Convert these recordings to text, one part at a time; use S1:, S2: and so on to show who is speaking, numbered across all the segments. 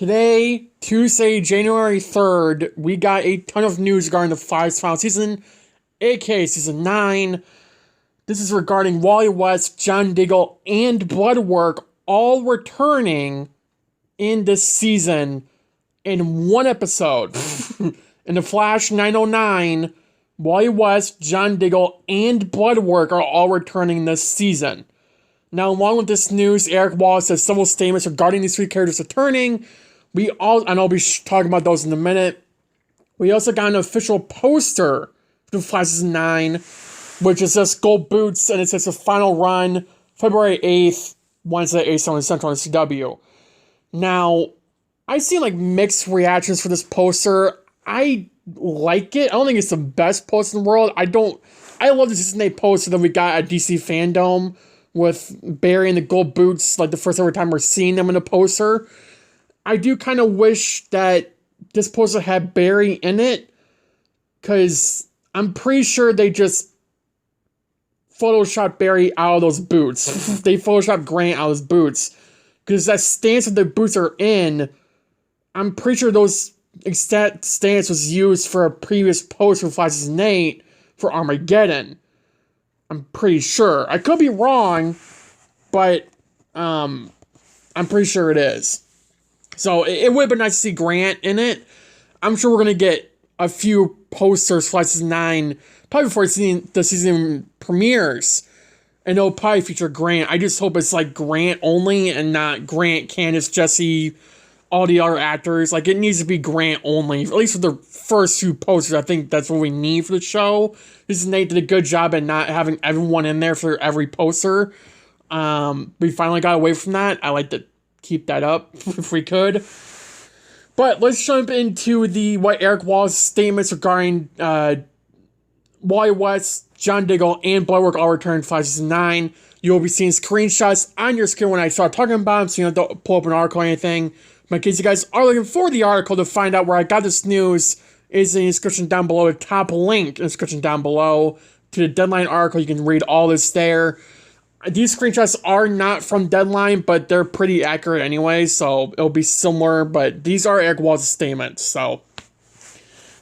S1: Today, Tuesday, January 3rd, we got a ton of news regarding the Flash final season, aka Season 9. This is regarding Wally West, John Diggle, and Bloodwork all returning in this season in one episode. In the Flash 909, Wally West, John Diggle, and Bloodwork are all returning this season. Now, along with this news, Eric Wallace has several statements regarding these three characters returning. And I'll be talking about those in a minute. We also got an official poster for Flash Season 9, which is just gold boots, and it says the final run, February 8th, Wednesday, 8/7 Central on CW. Now, I've seen mixed reactions for this poster. I like it. I don't think it's the best poster in the world. I love the Season 8 poster that we got at DC Fandom with Barry and the gold boots, the first ever time we're seeing them in a poster. I do kind of wish that this poster had Barry in it, because I'm pretty sure they just photoshopped Barry out of those boots. They photoshopped Grant out of his boots, because that stance that the boots are in, I'm pretty sure that stance was used for a previous poster for Flash Season 8 for Armageddon. I'm pretty sure. I could be wrong, but I'm pretty sure it is. So it would have been nice to see Grant in it. I'm sure we're going to get a few posters for Flash Season 9 probably before the season premieres. And it'll probably feature Grant. I just hope it's Grant only and not Grant, Candace, Jesse, all the other actors. It needs to be Grant only. At least for the first few posters, I think that's what we need for the show. Nate did a good job at not having everyone in there for every poster. We finally got away from that. I like to keep that up if we could. But let's jump into what Eric Wallace's statements regarding Wally West, John Diggle, and Bloodwork all returned Flash Season 9. You will be seeing screenshots on your screen when I start talking about them, so you don't have to pull up an article or anything. But in case you guys are looking for the article to find out where I got this news, is in the description down below, the top link in the description down below to the Deadline article. You can read all this there. These screenshots are not from Deadline, but they're pretty accurate anyway, so it'll be similar, but these are Eric Wallace's statements, so.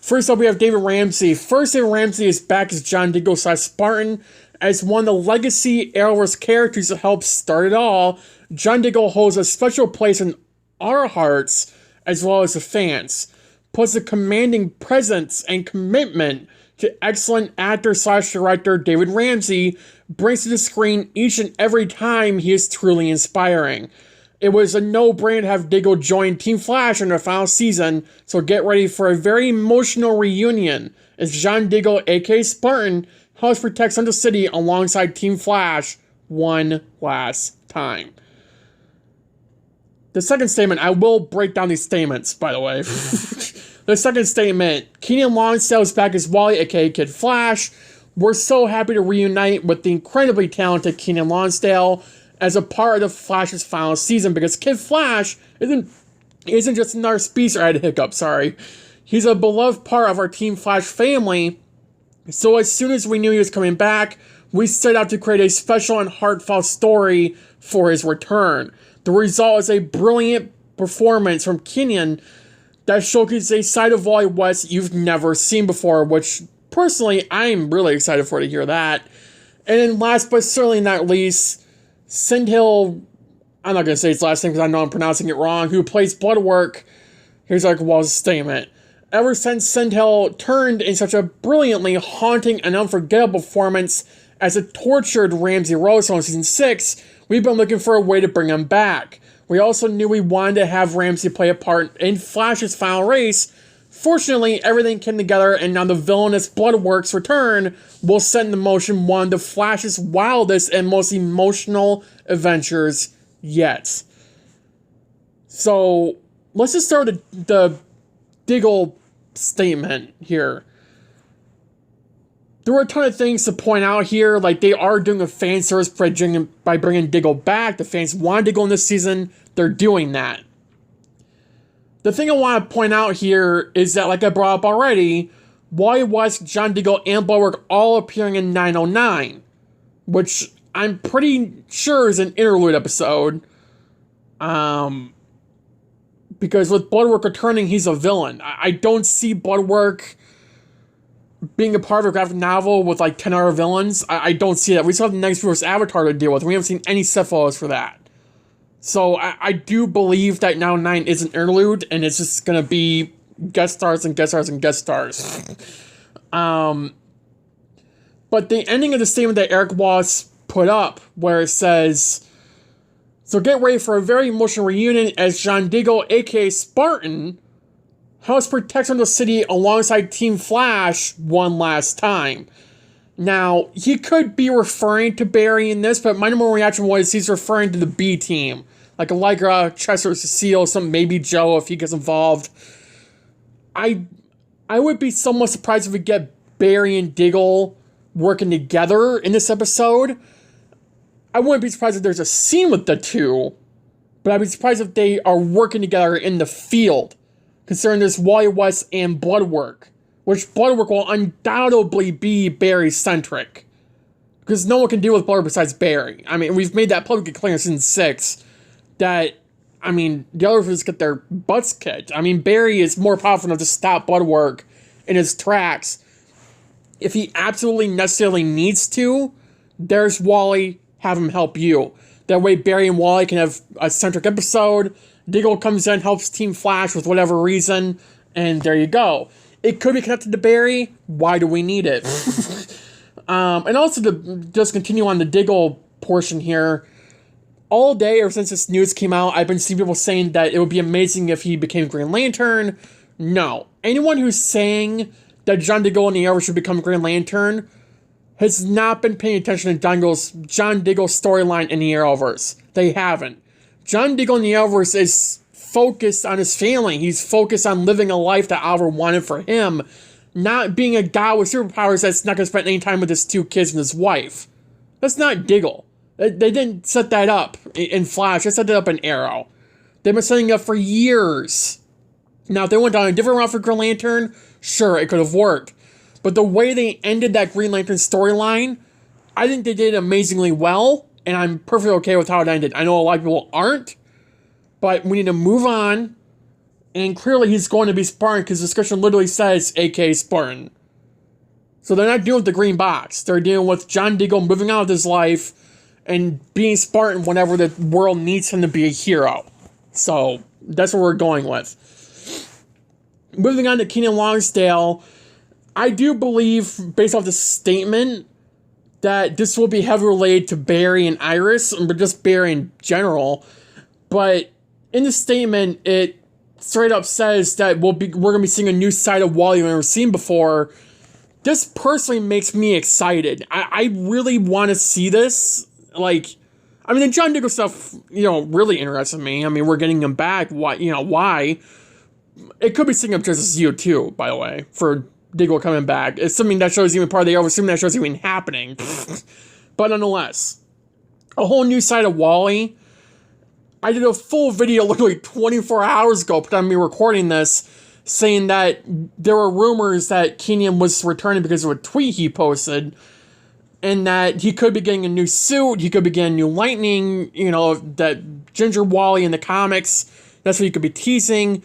S1: First up, we have David Ramsey. First, David Ramsey is back as John Diggle / Spartan. As one of the legacy Arrowverse characters that helped start it all, John Diggle holds a special place in our hearts, as well as the fans. Plus a commanding presence and commitment to excellent actor / director David Ramsey brings to the screen each and every time he is truly inspiring. It was a no-brainer to have Diggle join Team Flash in their final season, so get ready for a very emotional reunion as John Diggle, aka Spartan, helps protect Central City alongside Team Flash one last time. The second statement, I will break down these statements, by the way. The second statement, Kenan Lonsdale is back as Wally, aka Kid Flash. We're so happy to reunite with the incredibly talented Kenan Lonsdale as a part of the Flash's final season, because Kid Flash isn't just another species. I had a hiccup, sorry. He's a beloved part of our Team Flash family. So as soon as we knew he was coming back, we set out to create a special and heartfelt story for his return. The result is a brilliant performance from Kenan that showcases a side of Wally West you've never seen before, which, personally, I'm really excited to hear that. And then last but certainly not least, Sindhill, I'm not going to say his last name because I know I'm pronouncing it wrong, who plays Bloodwork. Here's Eric Wallace's statement. Ever since Sindhill turned in such a brilliantly haunting and unforgettable performance as a tortured Ramsey Rose on Season 6, we've been looking for a way to bring him back. We also knew we wanted to have Ramsey play a part in Flash's final race. Fortunately, everything came together, and now the villainous Bloodwork's return will set into motion one of the Flash's wildest and most emotional adventures yet. So, let's just start with the Diggle statement here. There were a ton of things to point out here, they are doing a fan service by bringing Diggle back. The fans want Diggle in this season. They're doing that. The thing I want to point out here is that, like I brought up already, Wally West, John Diggle, and Bloodwork all appearing in 909, which I'm pretty sure is an interlude episode. Because with Bloodwork returning, he's a villain. I don't see Bloodwork being a part of a graphic novel with like 10 other villains. I don't see that. We still have the next verse Avatar to deal with. We haven't seen any set photos for that. So I do believe that Now 9 is an interlude, and it's just going to be guest stars and guest stars and guest stars. But the ending of the statement that Eric Wallace put up, where it says, so get ready for a very emotional reunion as John Diggle, aka Spartan, helps protect the city alongside Team Flash one last time. Now, he could be referring to Barry in this, but my number one reaction was he's referring to the B team. Like Allegra, Chester, Cecile, maybe Joe if he gets involved. I would be somewhat surprised if we get Barry and Diggle working together in this episode. I wouldn't be surprised if there's a scene with the two, but I'd be surprised if they are working together in the field, considering there's Wally West and Bloodwork, which Bloodwork will undoubtedly be Barry-centric, because no one can deal with Bloodwork besides Barry. I mean, we've made that publicly clear in Season 6, that, I mean, the others just get their butts kicked. I mean, Barry is more powerful enough to stop Bloodwork in his tracks. If he absolutely necessarily needs to, there's Wally, have him help you. That way Barry and Wally can have a centric episode. Diggle comes in, helps Team Flash with whatever reason, and there you go. It could be connected to Barry. Why do we need it? And also to just continue on the Diggle portion here, all day, ever since this news came out, I've been seeing people saying that it would be amazing if he became Green Lantern. No. Anyone who's saying that John Diggle and the Arrowverse should become Green Lantern has not been paying attention to John Diggle's storyline in the Arrowverse. They haven't. John Diggle in the Arrowverse is focused on his family. He's focused on living a life that Oliver wanted for him, not being a guy with superpowers that's not going to spend any time with his 2 kids and his wife. That's not Diggle. They didn't set that up in Flash. They set that up in Arrow. They've been setting it up for years. Now, if they went down a different route for Green Lantern, sure, it could have worked. But the way they ended that Green Lantern storyline, I think they did amazingly well, and I'm perfectly okay with how it ended. I know a lot of people aren't, but we need to move on, and clearly he's going to be Spartan, because the description literally says, aka Spartan. So they're not dealing with the green box. They're dealing with John Diggle moving out of his life, and being Spartan whenever the world needs him to be a hero. So that's what we're going with. Moving on to Kenan Longsdale, I do believe, based off the statement, that this will be heavily related to Barry and Iris, or just Barry in general. But in the statement, it straight up says that we're going to be seeing a new side of Wally we've never seen before. This personally makes me excited. I really want to see this. Like, I mean, the John Diggle stuff, really interested me. I mean, we're getting him back. Why? It could be setting up just as you too, by the way, for Diggle coming back. It's something that shows even part of the assuming that shows even happening. But nonetheless, a whole new side of Wally. I did a full video literally 24 hours ago, put on me recording this, saying that there were rumors that Kenan was returning because of a tweet he posted, and that he could be getting a new suit, he could be getting new lightning, that Ginger Wally in the comics, that's what he could be teasing.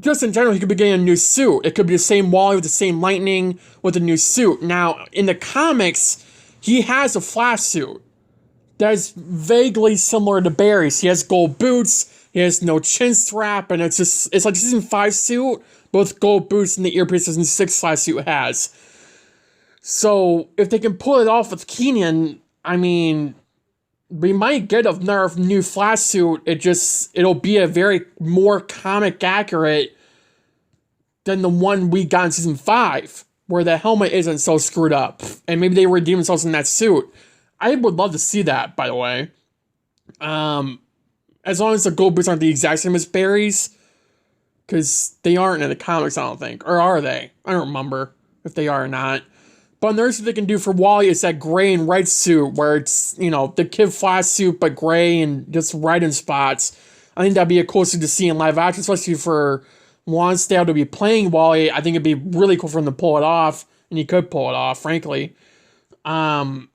S1: Just in general, he could be getting a new suit. It could be the same Wally with the same lightning with a new suit. Now, in the comics, he has a Flash suit that is vaguely similar to Barry's. He has gold boots, he has no chin strap, and it's like a Season 5 suit, but with gold boots and the earpiece Season 6 Flash suit has. So, if they can pull it off with Kenan, I mean, we might get another new Flash suit. It'll be a very more comic accurate than the one we got in Season 5, where the helmet isn't so screwed up. And maybe they redeem themselves in that suit. I would love to see that, by the way. As long as the gold boots aren't the exact same as Barry's. Because they aren't in the comics, I don't think. Or are they? I don't remember if they are or not. But another thing they can do for Wally is that gray and red suit, where it's, the Kid Flash suit, but gray and just red in spots. I think that'd be a cool thing to see in live action, especially for Lonsdale to be playing Wally. I think it'd be really cool for him to pull it off, and he could pull it off, frankly. But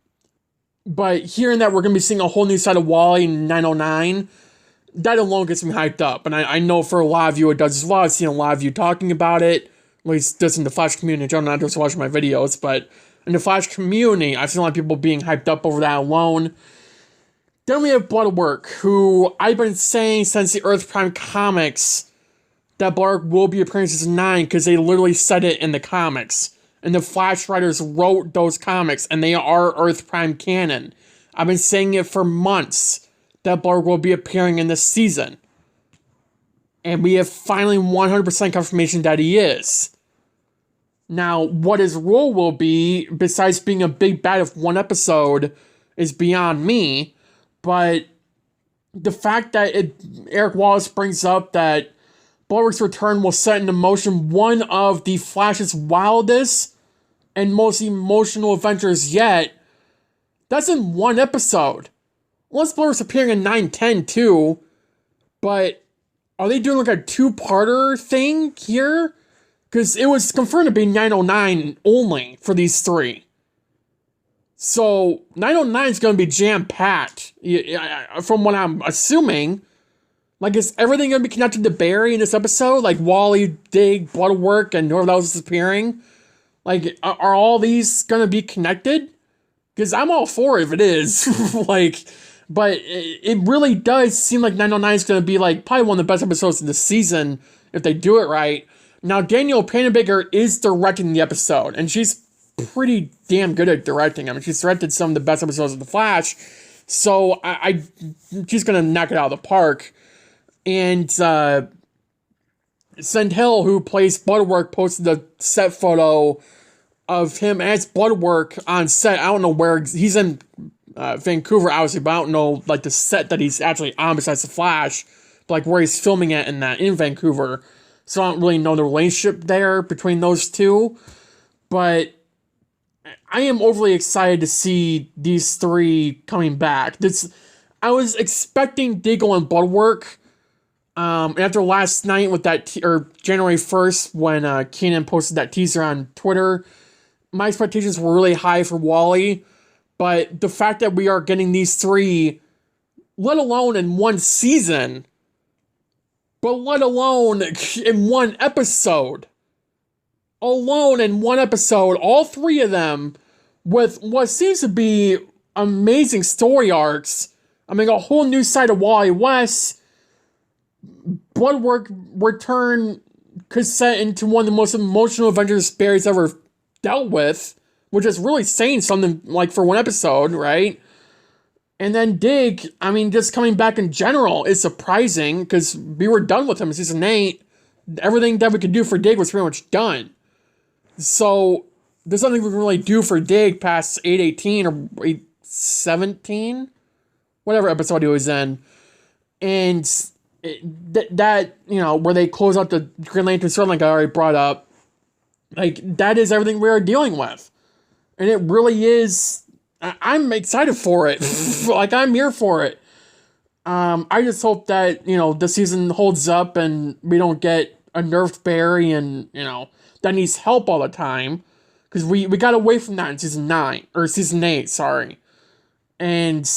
S1: hearing that we're going to be seeing a whole new side of Wally in 909, that alone gets me hyped up. And I know for a lot of you it does as well. I've seen a lot of you talking about it, at least just in the Flash community. I'm not just watching my videos, but in the Flash community, I've seen a lot of people being hyped up over that alone. Then we have Bloodwork, who I've been saying since the Earth Prime comics that Bloodwork will be appearing in season 9 because they literally said it in the comics. And the Flash writers wrote those comics, and they are Earth Prime canon. I've been saying it for months that Bloodwork will be appearing in this season. And we have finally 100% confirmation that he is. Now, what his role will be, besides being a big bad of one episode, is beyond me. But the fact that Eric Wallace brings up that Bloodwork's return will set into motion one of the Flash's wildest and most emotional adventures yet, that's in one episode. Unless Bloodwork's appearing in 9-10 too, but are they doing like a two-parter thing here? Because it was confirmed to be 909 only for these three. So 909 is going to be jam-packed, from what I'm assuming. Like, is everything going to be connected to Barry in this episode? Like, Wally, Dig, Bloodwork, and whoever else is appearing? Like, are all these going to be connected? Because I'm all for it if it is. Like, but it really does seem like 909 is going to be, like, probably one of the best episodes of the season if they do it right. Now, Danielle Panabaker is directing the episode, and she's pretty damn good at directing. I mean, she's directed some of the best episodes of The Flash, so she's going to knock it out of the park. And Send Hill, who plays Bloodwork, posted a set photo of him as Bloodwork on set. I don't know where he's in Vancouver, obviously, but I don't know like the set that he's actually on besides The Flash, but, like where he's filming it in Vancouver. So I don't really know the relationship there between those two, but I am overly excited to see these three coming back. I was expecting Diggle and Bloodwork. After last night with that, or January 1st, when Keenan posted that teaser on Twitter, my expectations were really high for Wally, but the fact that we are getting these three, let alone in one season, but let alone in one episode, all three of them, with what seems to be amazing story arcs. I mean, a whole new side of Wally West. Bloodwork return could set into one of the most emotional adventures Barry's ever dealt with, which is really saying something like for one episode, right? And then Dig, I mean, just coming back in general is surprising because we were done with him in season 8. Everything that we could do for Dig was pretty much done. So there's nothing we can really do for Dig past 818 or 817, whatever episode he was in. And that, you know, where they close out the Green Lantern story, like I already brought up, like, that is everything we are dealing with. And it really is, I'm excited for it. Like, I'm here for it. I just hope that, you know, the season holds up and we don't get a nerfed Barry and, you know, that needs help all the time. Because we got away from that in season 8, sorry. And,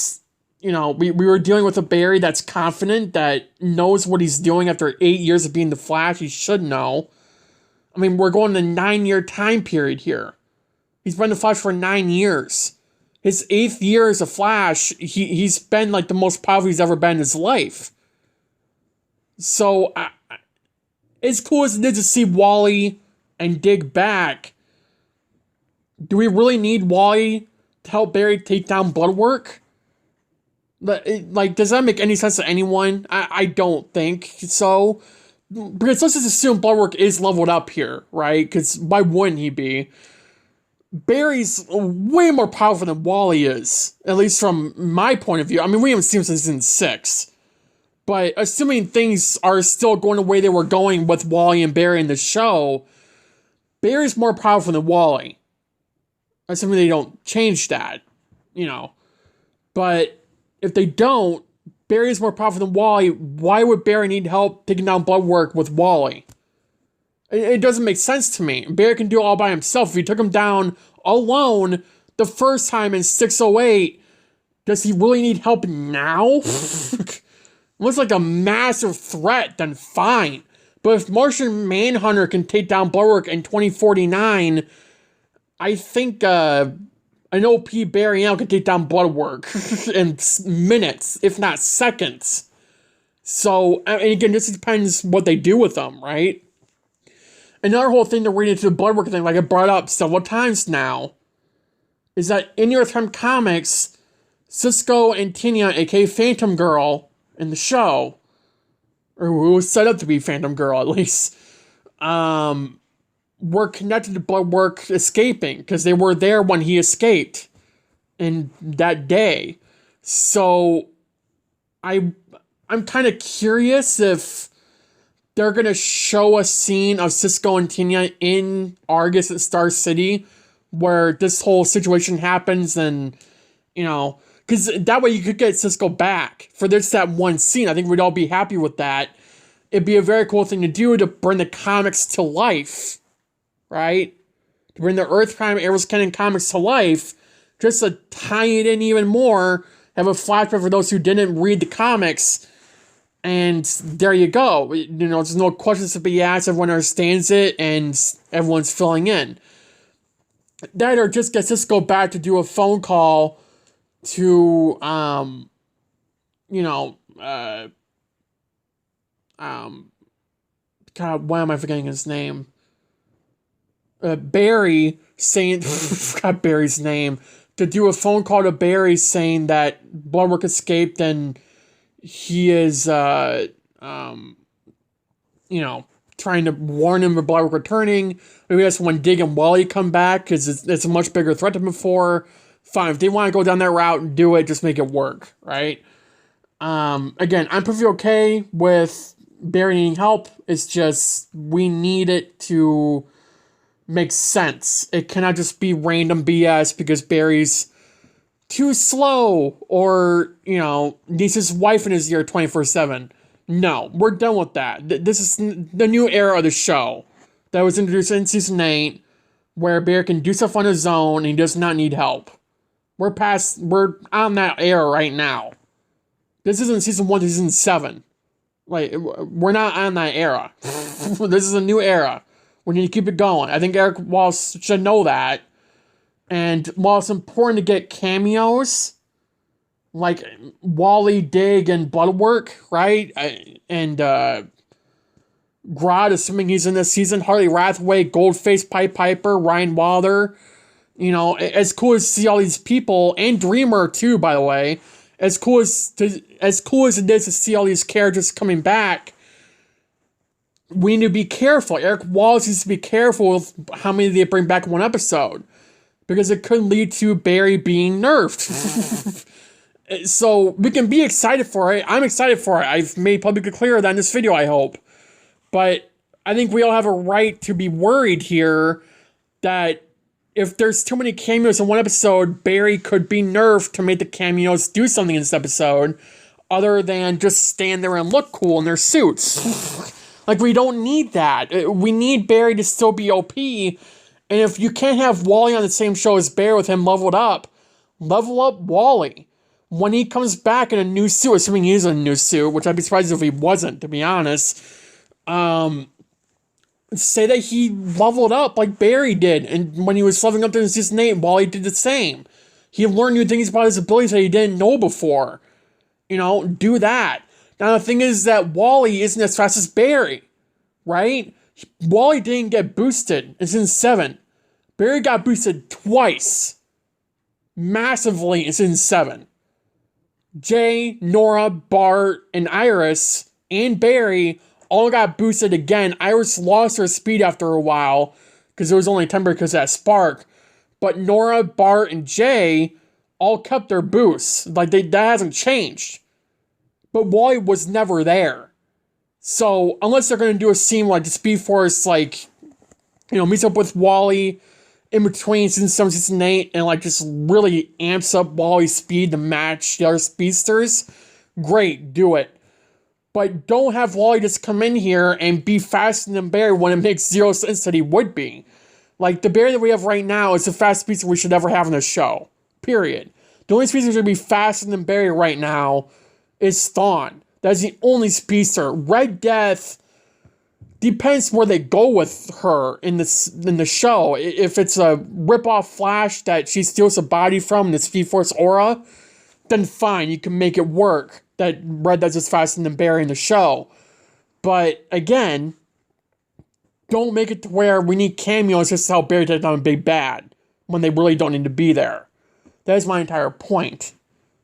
S1: you know, we were dealing with a Barry that's confident, that knows what he's doing after 8 years of being the Flash. He should know. I mean, we're going to 9-year time period here. He's been the Flash for 9 years. His 8th year as a Flash, he's been like the most powerful he's ever been in his life. So, as cool as it is to see Wally and Dig back, do we really need Wally to help Barry take down Bloodwork? Like, does that make any sense to anyone? I don't think so. Because let's just assume Bloodwork is leveled up here, right? Because why wouldn't he be? Barry's way more powerful than Wally is, at least from my point of view. I mean, we haven't seen him since season 6. But assuming things are still going the way they were going with Wally and Barry in the show, Barry's more powerful than Wally. Assuming they don't change that, you know. But if they don't, Barry is more powerful than Wally. Why would Barry need help taking down Bloodwork with Wally? It doesn't make sense to me. Barry can do it all by himself. If he took him down alone the first time in 608, does he really need help now? looks like a massive threat, then fine. But if Martian Manhunter can take down Bloodwork in 2049, I think an OP Barry Allen can take down Bloodwork in minutes, if not seconds. So, and again, this depends what they do with them, right? Another whole thing to read into the Bloodwork thing, like I brought up several times now, is that in New York Times Comics, Cisco and Tina, aka Phantom Girl, in the show, or who was set up to be Phantom Girl at least, were connected to Bloodwork escaping, because they were there when he escaped in that day. So, I'm kind of curious if they're going to show a scene of Cisco and Tina in Argus at Star City where this whole situation happens, and, you know, because that way you could get Cisco back for that one scene. I think we'd all be happy with that. It'd be a very cool thing to do to bring the comics to life, right? To bring the Earth Prime Arrowverse canon comics to life, just to tie it in even more, have a flashback for those who didn't read the comics. And there you go. You know, there's no questions to be asked. Everyone understands it, and everyone's filling in. That or just get Cisco back to do a phone call to, God, why am I forgetting his name? Barry saying, forgot Barry's name, to do a phone call to Barry saying that Bloodwork escaped and he is, trying to warn him of Bloodwork returning. Maybe that's when Dig and Wally come back, because it's a much bigger threat than before. Fine, if they want to go down that route and do it, just make it work, right? Again, I'm perfectly okay with Barry needing help. It's just, we need it to make sense. It cannot just be random BS because Barry's too slow, or, needs his wife in his ear 24/7. No, we're done with that. This is the new era of the show that was introduced in Season 8, where Barry can do stuff on his own and he does not need help. We're on that era right now. This isn't Season 1 to Season 7. Like, we're not on that era. This is a new era. We need to keep it going. I think Eric Wallace should know that. And while it's important to get cameos, like Wally, Dig, and Bloodwork, right? And Grodd, assuming he's in this season, Harley Rathway, Goldface, Pied Piper, Ryan Wilder. As cool as to see all these people, and Dreamer too, by the way. As cool as it is to see all these characters coming back, we need to be careful. Eric Wallace needs to be careful with how many they bring back in one episode, because it could lead to Barry being nerfed. So we can be excited for it. I'm excited for it. I've made publicly clear that in this video, I hope. But I think we all have a right to be worried here that if there's too many cameos in one episode, Barry could be nerfed to make the cameos do something in this episode, other than just stand there and look cool in their suits. Like, we don't need that. We need Barry to still be OP. And if you can't have Wally on the same show as Barry with him leveled up, level up Wally. When he comes back in a new suit, assuming he's in a new suit, which I'd be surprised if he wasn't, to be honest, say that he leveled up like Barry did, and when he was leveling up to Season 8, Wally did the same. He learned new things about his abilities that he didn't know before. Do that. Now, the thing is that Wally isn't as fast as Barry, right? Wally didn't get boosted in Season 7. Barry got boosted twice. Massively in Season 7. Jay, Nora, Bart, and Iris, and Barry all got boosted again. Iris lost her speed after a while, because it was only temporary because of that spark. But Nora, Bart, and Jay all kept their boosts. Like, that hasn't changed. But Wally was never there. So, unless they're going to do a scene like the Speed Force, meets up with Wally in between Season 7 and Season 8, and, just really amps up Wally's speed to match the other speedsters, great, do it. But don't have Wally just come in here and be faster than Barry when it makes zero sense that he would be. Like, the Barry that we have right now is the fastest speedster we should ever have in this show. Period. The only speedster that should be faster than Barry right now is Thawne. That's the only speedster. Red Death depends where they go with her in the show. If it's a rip-off Flash that she steals a body from in the Speed Force aura, then fine, you can make it work. That Red Death is faster than Barry in the show. But again, don't make it to where we need cameos just to help Barry take down a big bad when they really don't need to be there. That is my entire point.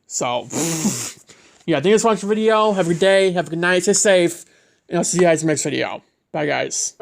S1: So, yeah, thank you for watching the video. Have a good day. Have a good night. Stay safe. And I'll see you guys in the next video. Bye, guys.